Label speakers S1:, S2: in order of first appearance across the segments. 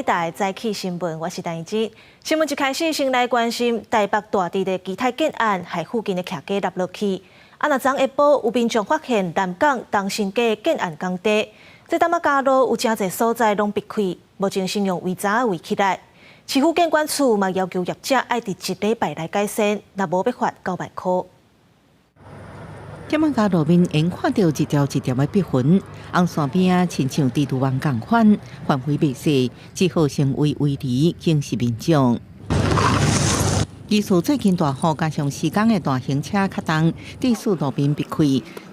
S1: 台早起新闻，我是陈怡芝。新闻一开始，先来关心台北大地的基泰建案，害附近的徛家落落去。昨下晡有民众发现南港东新街建案工地，这淡仔路有真侪所在拢闭开，目前先用围闸围起来。市府建管处嘛要求业者爱伫1礼拜来改善，若无要罚9万块。
S2: 点仔路面沿看到一条一条的壁痕，红线边啊，亲像地图网共款，范围未细，只好成为围篱，警示民众。疑似最近大雨加上施工的大型车较重，致使路面闭开。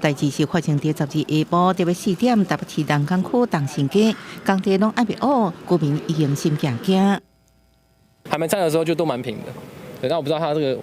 S2: 代志是发生在12下晡，特别4点，台北市南港区东新街工地拢还未乌，居民已经心惊惊。
S3: 还没拆的时候就都蛮平的，对，但我不知道它这个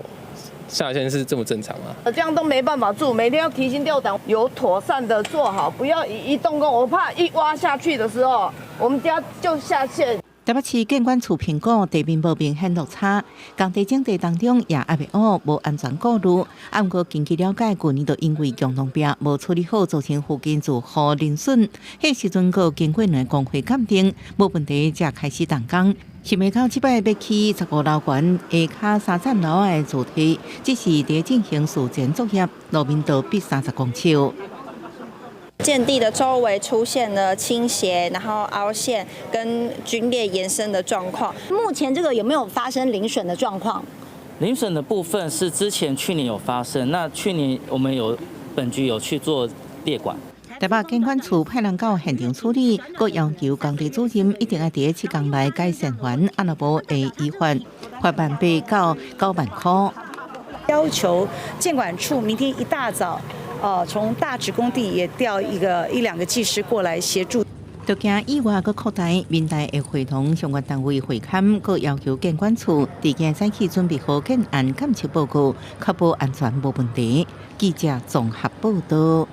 S3: 下线是这么正常啊。
S4: 这样都没办法住，每天要提心吊胆，有妥善的做好，不要一动工，我怕一挖下去的时候，我们家就下线。
S2: 台北市建管处评估地面无明显落差，工地整地当中也还未乌，无安全顾虑。不过根据了解，去年就因为共同壁无处理好，造成附近住户零损。迄时阵个经过两工会鉴定，无问题才开始动工。新美口即摆要起15楼悬下骹3层楼的主体，只是伫进行事前作业，路面道比30公尺。
S5: 建地的周围出现了倾斜，然后凹陷跟龟裂延伸的状况。
S6: 目前这个有没有发生零损的状况？
S7: 零损的部分是去年有发生，那去年我们本局有去做列管。
S2: 台北建管处派人到现场处理，佮要求工地主任一定要伫7天内改善完，若无会依法罚万8到9万块。
S8: 要求建管处明天一大早，从大直工地也调一两个技师过来协助。
S2: 就惊意外佮扩大，民代会会同相关单位会勘，佮要求建管处伫今早起准备好建案检测报告，确保安全无问题。记者综合报道。